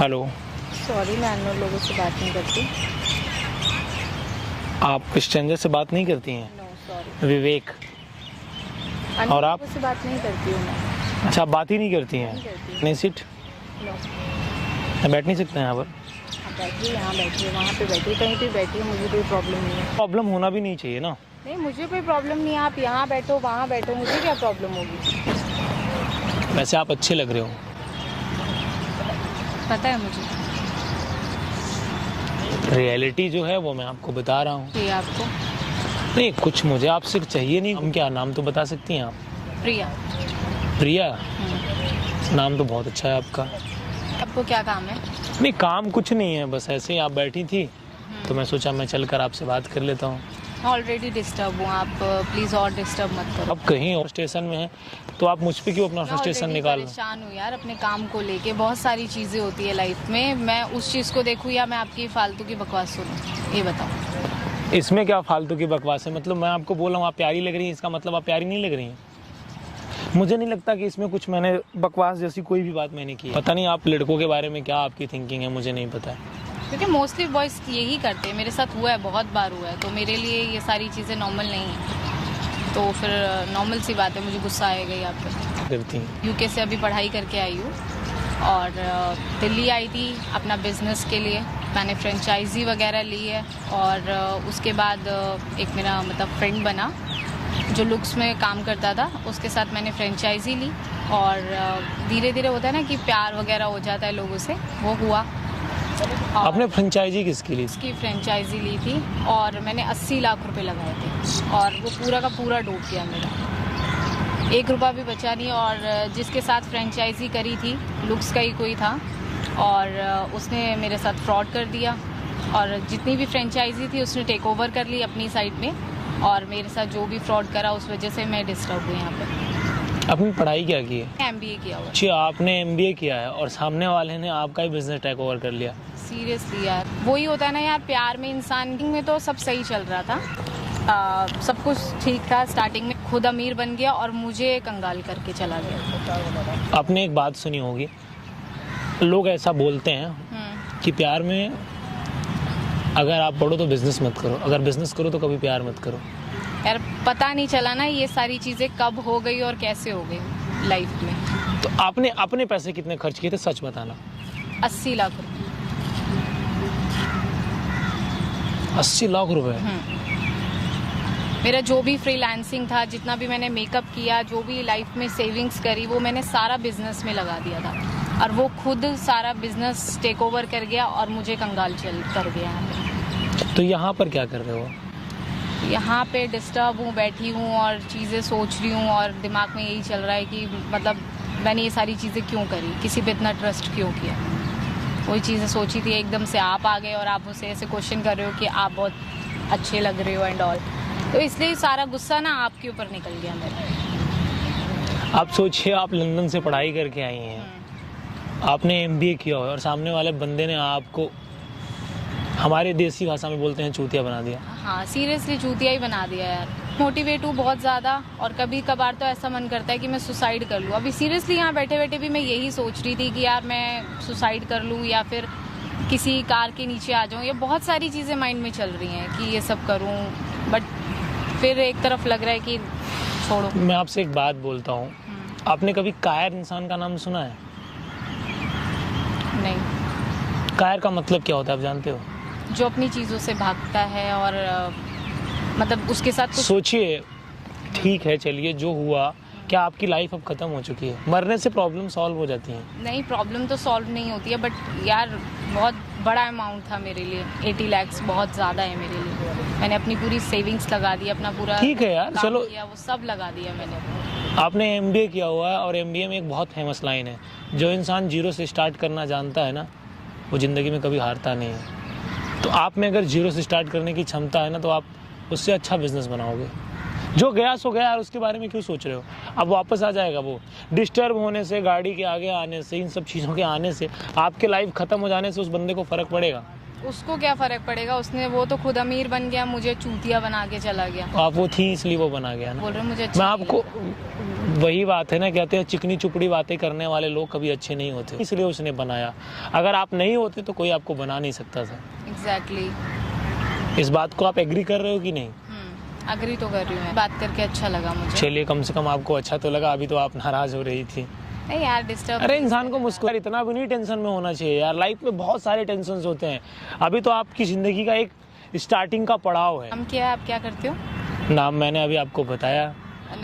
Hello. Sorry, मैं unknown लोगों से बात नहीं करती। आप स्ट्रेंजर से बात नहीं करती हैं? नो सॉरी, विवेक। अननोन और आप? लोगों से बात नहीं करती हूँ मैं। अच्छा, आप बात ही नहीं करती हैं? नहीं करती हूँ। नहीं सीट? नो। बैठ नहीं सकते हैं यहाँ पर? आप बैठिए, यहाँ बैठिए, वहाँ पे बैठिए, कहीं पे बैठिए, मुझे कोई प्रॉब्लम नहीं है। प्रॉब्लम होना भी नहीं चाहिए ना। नहीं, मुझे कोई प्रॉब्लम नहीं है। आप यहाँ बैठो, वहाँ बैठो, मुझे क्या प्रॉब्लम होगी? वैसे आप अच्छे लग रहे हो। पता है मुझे। रियलिटी जो है वो मैं आपको बता रहा हूँ। जी, आपको? नहीं, कुछ मुझे आपसे चाहिए नहीं। हम क्या नाम तो बता सकती हैं आप? प्रिया। प्रिया? नाम तो बहुत अच्छा है आपका। आपको क्या काम है? नहीं, काम कुछ नहीं है, बस ऐसे ही आप बैठी थी तो मैं सोचा मैं चलकर आपसे बात कर लेता हूँ। मैं ऑलरेडी डिस्टर्ब हूँ, आप प्लीज़ और डिस्टर्ब मत करो। अब कहीं और स्टेशन में है तो आप मुझ पे क्यों अपना मैं फ्रस्ट्रेशन already निकाल रहे परेशान हूँ यार अपने काम को लेके। बहुत सारी चीज़ें होती है लाइफ में, मैं उस चीज़ को देखूँ या मैं आपकी फालतू की बकवास सुनूँ, ये बताओ। हो? इसमें क्या फालतू की बकवास है? मतलब मैं आपको बोल रहा हूँ आप प्यारी लग रही हैं, इसका मतलब आप प्यारी नहीं लग रही हैं? मुझे नहीं लगता कि इसमें कुछ मैंने बकवास जैसी कोई भी बात मैंने की है। पता नहीं आप लड़कों के बारे में क्या आपकी थिंकिंग है, मुझे नहीं पता है। क्योंकि मोस्टली बॉयज़ यही करते हैं, मेरे साथ हुआ है, बहुत बार हुआ है, तो मेरे लिए ये सारी चीज़ें नॉर्मल नहीं है। तो फिर नॉर्मल सी बात है, मुझे गुस्सा आएगा यहाँ पे। करती हैं? यूके से अभी पढ़ाई करके आई हूँ और दिल्ली आई थी अपना बिजनेस के लिए। मैंने फ्रेंचाइजी वगैरह ली है और उसके बाद एक मेरा मतलब फ्रेंड बना जो लुक्स में काम करता था, उसके साथ मैंने फ्रेंचाइजी ली और धीरे धीरे होता है ना कि प्यार वगैरह हो जाता है लोगों से, वो हुआ। आपने फ्रेंचाइजी किसकी ली? उसकी फ्रेंचाइजी ली थी और मैंने 80 लाख रुपए लगाए थे और वो पूरा का पूरा डूब गया मेरा। 1 रुपया भी बचा नहीं। और जिसके साथ फ्रेंचाइजी करी थी लुक्स का ही कोई था और उसने मेरे साथ फ्रॉड कर दिया और जितनी भी फ्रेंचाइजी थी उसने टेक ओवर कर ली अपनी साइड में और मेरे साथ जो भी फ्रॉड करा उस वजह से मैं डिस्टर्ब हुई यहाँ पे। आपने पढ़ाई क्या की है? एमबीए किया हुआ। जी, आपने एमबीए किया है और सामने वाले ने आपका ही बिजनेस टेक ओवर कर लिया। सीरियसली यार, वही होता है ना यार, प्यार में इंसान में तो सब सही चल रहा था, सब कुछ ठीक था स्टार्टिंग में, खुद अमीर बन गया और मुझे कंगाल करके चला गया। आपने एक बात सुनी होगी, लोग ऐसा बोलते हैं कि प्यार में अगर आप पढ़ो तो बिजनेस मत करो, अगर बिजनेस करो तो कभी प्यार मत करो। यार पता नहीं चला ना ये सारी चीज़ें कब हो गई और कैसे हो गई लाइफ में। तो आपने अपने पैसे कितने खर्च किए थे, सच बताना? 80 लाख रुपए। 80 लाख रुपए? मेरा जो भी फ्रीलांसिंग था, जितना भी मैंने मेकअप किया, जो भी लाइफ में सेविंग्स करी, वो मैंने सारा बिजनेस में लगा दिया था और वो खुद सारा बिजनेस टेक ओवर कर गया और मुझे कंगाल चल कर गया। तो यहाँ पर क्या कर रहे हो? यहाँ पे डिस्टर्ब हूँ, बैठी हूँ और चीज़ें सोच रही हूँ और दिमाग में यही चल रहा है कि मतलब मैंने ये सारी चीज़ें क्यों करी, किसी पे इतना ट्रस्ट क्यों किया। वही चीज़ें सोची थी, एकदम से आप आ गए और आप मुझसे ऐसे क्वेश्चन कर रहे हो कि आप बहुत अच्छे लग रहे हो एंड ऑल, तो इसलिए सारा गुस्सा ना आपके ऊपर निकल गया मेरा। आप सोचिए, आप लंदन से पढ़ाई करके आई हैं, आपने एमबीए किया हुआ है और सामने वाले बंदे ने आपको, हमारे देसी भाषा में बोलते हैं, चूतिया बना दिया। हाँ, सीरियसली चूतिया ही बना दिया यार। मोटिवेट हूँ बहुत ज़्यादा और कभी कभार तो ऐसा मन करता है कि मैं सुसाइड कर लूँ। अभी सीरियसली यहाँ बैठे बैठे भी मैं यही सोच रही थी कि यार मैं सुसाइड कर लूँ या फिर किसी कार के नीचे आ जाऊँ। ये बहुत सारी चीज़ें माइंड में चल रही हैं कि ये सब करूँ, बट फिर एक तरफ लग रहा है कि छोड़ो। मैं आपसे एक बात बोलता हूँ, आपने कभी कायर इंसान का नाम सुना है? नहीं। कायर का मतलब क्या होता है आप जानते हो? जो अपनी चीज़ों से भागता है और मतलब उसके साथ कुछ। सोचिए, ठीक है चलिए जो हुआ, क्या आपकी लाइफ अब खत्म हो चुकी है? मरने से प्रॉब्लम सॉल्व हो जाती है? नहीं, प्रॉब्लम तो सॉल्व नहीं होती है, बट यार बहुत बड़ा अमाउंट था मेरे लिए। 80 लाख बहुत ज़्यादा है मेरे लिए। मैंने अपनी पूरी सेविंग्स लगा दी, अपना पूरा ठीक है यार, काम चलो किया, वो सब लगा दिया मैंने। आपने एमबीए किया हुआ है और एमबीए में एक बहुत फेमस लाइन है, जो इंसान जीरो से स्टार्ट करना जानता है ना, वो ज़िंदगी में कभी हारता नहीं है। तो आप में अगर जीरो से स्टार्ट करने की क्षमता है ना, तो आप उससे अच्छा बिजनेस बनाओगे। जो गया सो गया यार, उसके बारे में क्यों सोच रहे हो? अब वापस आ जाएगा वो। डिस्टर्ब होने से, गाड़ी के आगे आने से, इन सब चीज़ों के आने से, आपके लाइफ ख़त्म हो जाने से उस बंदे को फ़र्क पड़ेगा? उसको क्या फर्क पड़ेगा, उसने वो तो खुद अमीर बन गया, मुझे चूतिया बना के चला गया। आप वो थी इसलिए वो बना गया ना। बोल रहे मुझे मैं अच्छा नहीं आपको वही बात है ना, कहते हैं चिकनी चुपड़ी बातें करने वाले लोग कभी अच्छे नहीं होते, इसलिए उसने बनाया। अगर आप नहीं होते तो कोई आपको बना नहीं सकता था। लगा। एग्जैक्टली। इस बात को आप एग्री कर रहे हो कि नहीं? अग्री तो कर रही हूँ मैं, बात करके अच्छा लगा मुझे। चलिए, कम से कम आपको अच्छा तो लगा। अभी तो आप नाराज हो रही थी। नहीं यार, डिस्टर्ब। अरे इंसान को मुस्कुरा, इतना भी नहीं टेंशन में होना चाहिए यार। लाइफ में बहुत सारे टेंशन होते हैं। अभी तो आपकी ज़िंदगी का एक स्टार्टिंग का पड़ाव है। हम क्या है, आप क्या करते हो? नाम मैंने अभी आपको बताया।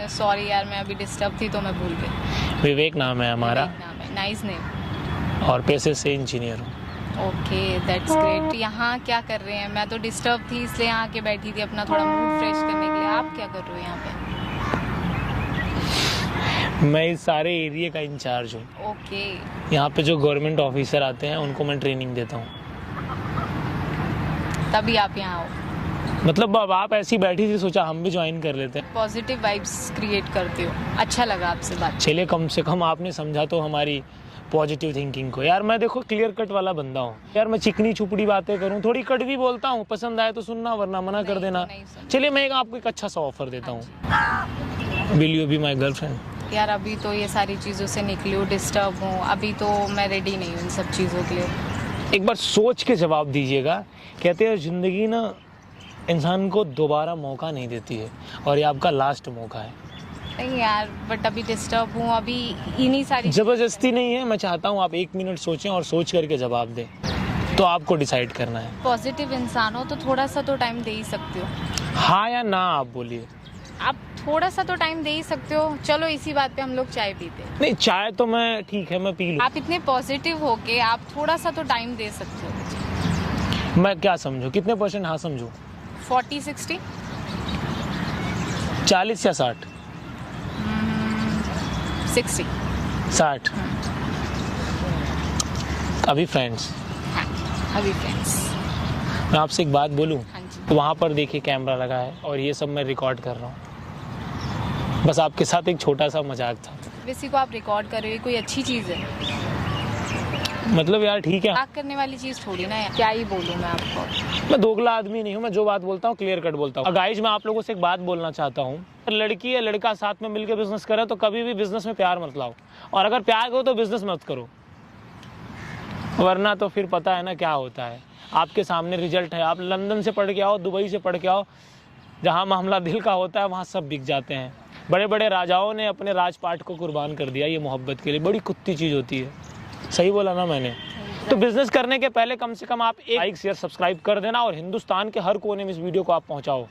सॉरी यार, मैं अभी डिस्टर्ब थी तो मैं भूल गई। विवेक नाम है हमारा। नाम है, नाइस नेम। और पैसे से इंजीनियर हूँ। Okay, that's great. यहाँ क्या कर रहे हैं? मैं तो डिस्टर्ब थी इसलिए यहाँ के बैठी थी अपना थोड़ा मूड फ्रेश करने के लिए। आप क्या कर रहे हो यहाँ पे? मैं इस सारे एरिया का इंचार्ज हूँ। ओके। यहाँ पे जो गवर्नमेंट ऑफिसर आते हैं उनको मैं ट्रेनिंग देता हूँ। तभी आप यहाँ आओ। मतलब अब आप ऐसी बैठी थी, सोचा हम भी ज्वाइन कर लेते हैं। पॉजिटिव वाइब्स क्रिएट करते हो, अच्छा लगा आपसे बात। चलिए, कम से कम आपने समझा तो हमारी पॉजिटिव थिंकिंग को। यार मैं देखो क्लियर कट वाला बंदा हूँ यार। मैं चिकनी छुपड़ी बातें करूँ, थोड़ी कड़वी बोलता हूँ। पसंद आए तो सुनना, वरना मना कर देना। चलिए, मैं आपको एक अच्छा सा ऑफर देता हूँ। Will you be my girlfriend? यार अभी तो ये सारी चीज़ों से निकली हूँ, डिस्टर्ब हूँ, अभी तो मैं रेडी नहीं हूँ इन सब चीज़ों के लिए। एक बार सोच के जवाब दीजिएगा। कहते हैं ज़िंदगी ना इंसान को दोबारा मौका नहीं देती है, और ये आपका लास्ट मौका है। नहीं यार, बट अभी डिस्टर्ब हूँ, अभी इन्हीं सारी। ज़बरदस्ती नहीं है, मैं चाहता हूँ आप 1 मिनट सोचें और सोच करके जवाब दें। तो आपको डिसाइड करना है। पॉजिटिव इंसान हो तो थोड़ा सा तो टाइम दे ही सकते हो। हाँ या ना, आप बोलिए। आप थोड़ा सा तो टाइम दे ही सकते हो। चलो इसी बात पे हम लोग चाय पीते हैं। नहीं, चाय तो मैं ठीक है, मैं पी लूँ। आप इतने पॉजिटिव हो के आप थोड़ा सा तो टाइम दे सकते हो। मैं क्या समझूँ, कितने % हाँ समझूँ? 40-60? 40 या 60? 60। 60। अभी फ्रेंड्स। हाँ, अभी फ्रेंड्स। मैं आपसे एक बात बोलूँ? हाँ जी। तो वहाँ पर देखिए कैमरा लगा है और ये सब मैं रिकॉर्ड कर रहा हूँ। बस आपके साथ एक छोटा सा मजाक था। किसी को आप रिकॉर्ड कर रहे हो, कोई अच्छी चीज़ है? मतलब यार ठीक है, मजाक करने वाली चीज़ थोड़ी ना है। क्या ही बोलूँ मैं आपको? मैं दोगला आदमी नहीं हूँ। मैं जो बात बोलता हूँ क्लियर कट बोलता हूँ। गाइज, मैं आप लोगों से एक बात बोलना चाहता हूँ। लड़की या लड़का साथ में मिलकर बिजनेस करे तो कभी भी बिजनेस में प्यार मत लाओ, और अगर प्यार करो तो बिजनेस मत करो, वरना तो फिर पता है ना क्या होता है। आपके सामने रिजल्ट है। आप लंदन से पढ़ के आओ, दुबई से पढ़ के आओ, जहाँ मामला दिल का होता है वहाँ सब बिक जाते हैं। बड़े बड़े राजाओं ने अपने राजपाट को कुर्बान कर दिया ये मोहब्बत के लिए। बड़ी कुत्ती चीज़ होती है। सही बोला ना मैंने? तो बिजनेस करने के पहले कम से कम आप एक लाइक शेयर सब्सक्राइब कर देना, और हिंदुस्तान के हर कोने में इस वीडियो को आप पहुँचाओ।